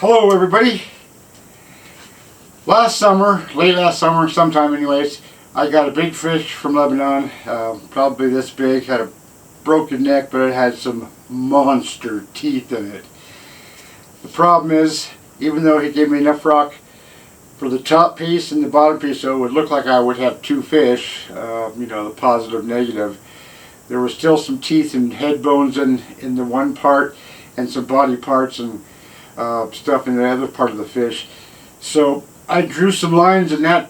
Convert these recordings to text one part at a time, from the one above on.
Hello everybody. Last summer, late last summer, sometime anyways, I got a big fish from Lebanon, probably this big, had a broken neck, but it had some monster teeth in it. The problem is, even though he gave me enough rock for the top piece and the bottom piece, so it would look like I would have two fish, you know, the positive, negative, there was still some teeth and head bones in the one part, and some body parts and stuff in the other part of the fish. So I drew some lines in that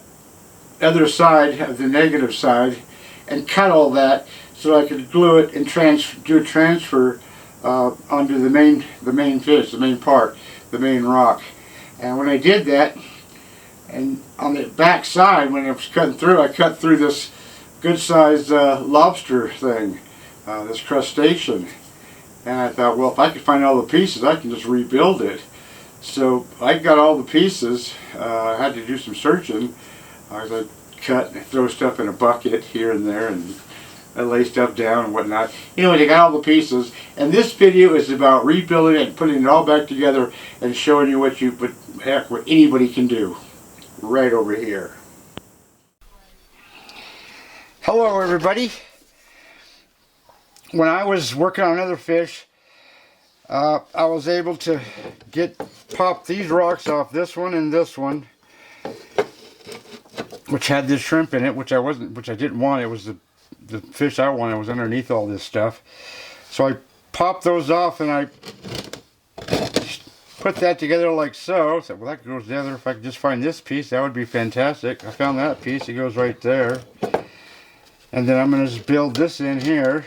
other side of the negative side and cut all that so I could glue it and do a transfer onto the main fish, the main part, the main rock. And when I did that, and on the back side when it was cutting through, I cut through this good sized lobster thing, this crustacean. And I thought, well, if I could find all the pieces, I can just rebuild it. So I got all the pieces. I had to do some searching. I cut and throw stuff in a bucket here and there, and I lay stuff down and whatnot. Anyway, I got all the pieces. And this video is about rebuilding it and putting it all back together and showing you what anybody can do. Right over here. Hello, everybody. When I was working on another fish, I was able to pop these rocks off, this one and this one, which had this shrimp in it, which I didn't want. It was the fish I wanted was underneath all this stuff. So I popped those off and I put that together like so. So, well, that goes together. If I could just find this piece, that would be fantastic. I found that piece. It goes right there. And then I'm going to just build this in here.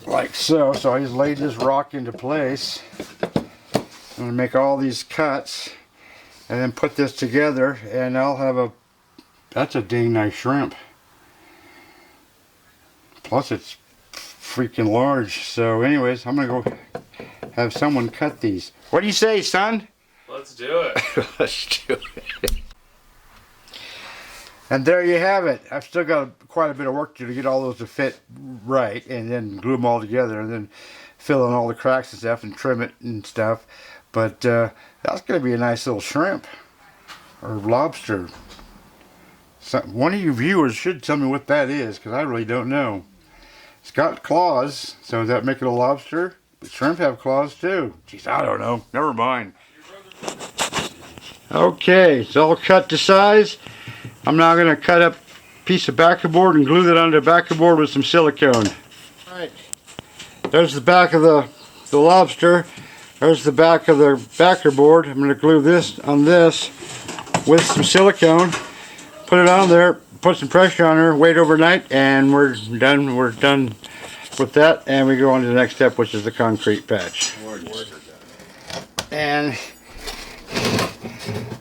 Like so. So I just laid this rock into place. I'm going to make all these cuts and then put this together, and I'll have that's a dang nice shrimp. Plus it's freaking large. So anyways, I'm going to go have someone cut these. What do you say, son? Let's do it. Let's do it. And there you have it. I've still got quite a bit of work to do to get all those to fit right, and then glue them all together, and then fill in all the cracks and stuff, and trim it and stuff. But that's going to be a nice little shrimp or lobster. One of you viewers should tell me what that is, because I really don't know. It's got claws, so does that make it a lobster? But shrimp have claws too. Jeez, I don't know. Never mind. Okay, it's all cut to size. I'm now going to cut up a piece of backer board and glue that onto the backer board with some silicone. Alright, there's the back of the lobster. There's the back of the backer board. I'm going to glue this on this with some silicone. Put it on there, put some pressure on her, wait overnight, and we're done. We're done with that, and we go on to the next step, which is the concrete patch. And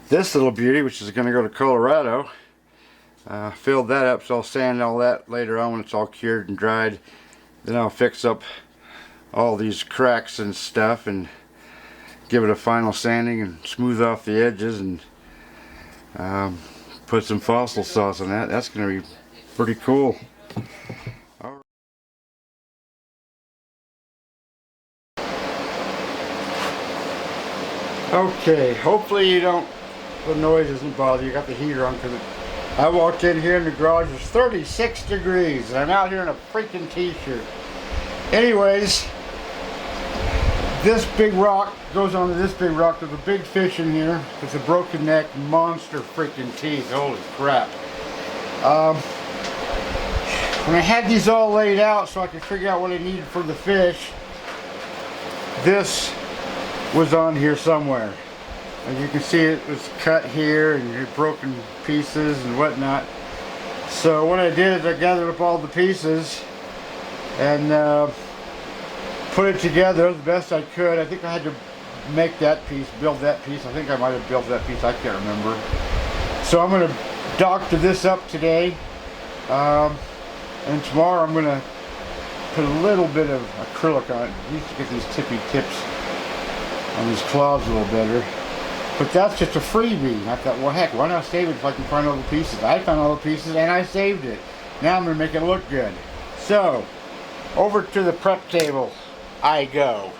this little beauty, which is going to go to Colorado, filled that up, so I'll sand all that later on when it's all cured and dried. Then I'll fix up all these cracks and stuff and give it a final sanding and smooth off the edges, and put some fossil sauce on that. That's going to be pretty cool. Okay, hopefully the noise doesn't bother you. Got the heater on, because I walked in here and the garage was 36 degrees and I'm out here in a freaking t-shirt. Anyways, this big rock goes onto this big rock. There's a big fish in here with a broken neck, monster freaking teeth. Holy crap. When I had these all laid out so I could figure out what I needed for the fish, this was on here somewhere. As you can see, it was cut here and broken pieces and whatnot. So what I did is I gathered up all the pieces and put it together the best I could. I think I had to make that piece, build that piece. I think I might have built that piece, I can't remember. So I'm going to doctor this up today, and tomorrow I'm going to put a little bit of acrylic on it. I used to get these tippy tips on these claws a little better. But that's just a freebie. I thought, well, heck, why not save it if I can find all the pieces? I found all the pieces and I saved it. Now I'm going to make it look good. So, over to the prep table I go.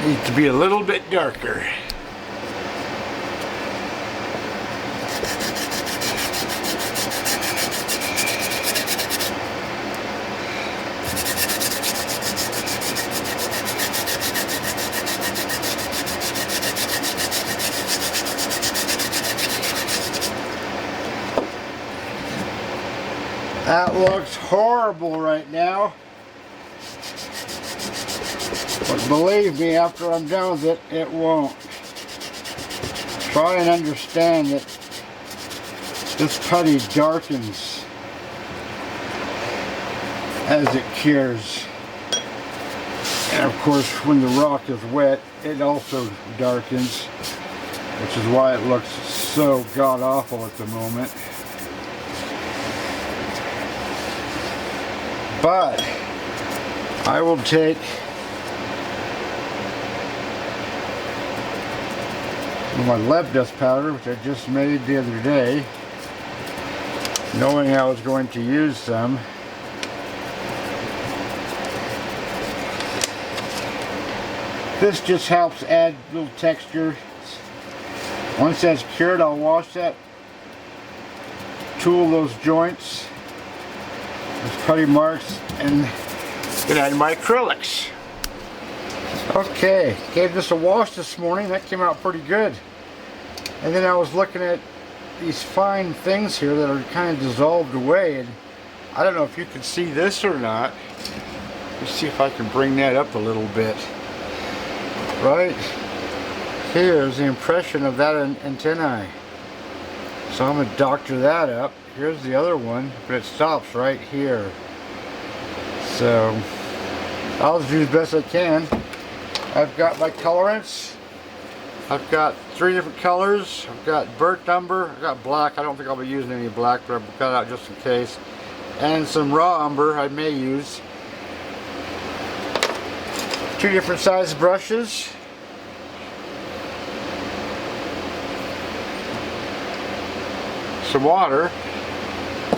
Needs to be a little bit darker. That looks horrible right now. But believe me, after I'm done with it, it won't. Try and understand that this putty darkens as it cures. And of course, when the rock is wet, it also darkens, which is why it looks so god-awful at the moment. But I will take my lead dust powder, which I just made the other day, knowing I was going to use some. This just helps add a little texture. Once that's cured, I'll wash that, tool those joints, those putty marks, and then add my acrylics. Okay, gave this a wash this morning. That came out pretty good. And then I was looking at these fine things here that are kind of dissolved away, and I don't know if you can see this or not. Let's see if I can bring that up a little bit. Right here's the impression of that antennae. So I'm going to doctor that up. Here's the other one, but it stops right here. So I'll just do as best I can. I've got my colorants. I've got 3 different colors. I've got burnt umber. I've got black. I don't think I'll be using any black, but I've got it out just in case. And some raw umber I may use. 2 different size brushes. Some water.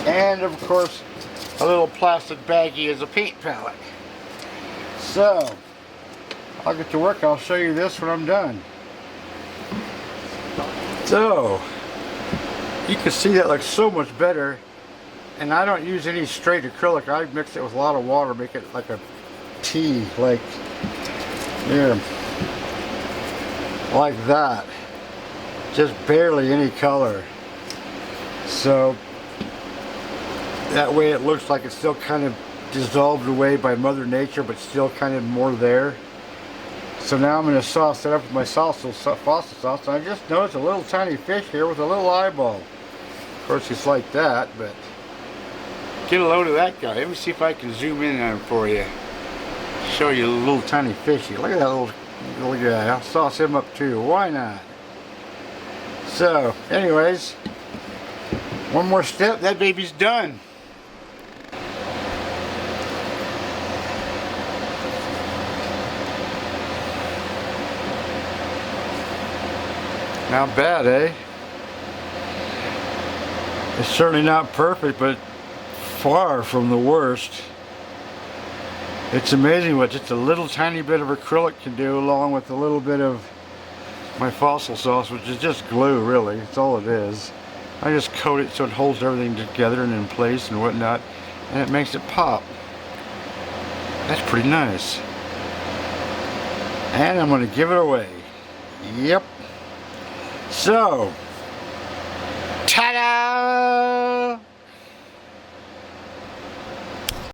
And of course a little plastic baggie as a paint palette. So I'll get to work. I'll show you this when I'm done. So you can see that looks so much better, and I don't use any straight acrylic. I mix it with a lot of water, make it like a tea, like here, like that, just barely any color. So that way it looks like it's still kind of dissolved away by Mother Nature, but still kind of more there. So now I'm going to sauce it up with my fossil sauce. And I just noticed a little tiny fish here with a little eyeball. Of course he's like that, but get a load of that guy. Let me see if I can zoom in on him for you. Show you a little tiny fishy. Look at that little guy. I'll sauce him up too. Why not? So anyways, one more step, that baby's done. Not bad, eh? It's certainly not perfect, but far from the worst. It's amazing what just a little tiny bit of acrylic can do, along with a little bit of my fossil sauce, which is just glue, really. That's all it is. I just coat it so it holds everything together and in place and whatnot, and it makes it pop. That's pretty nice. And I'm going to give it away. Yep. So, ta-da!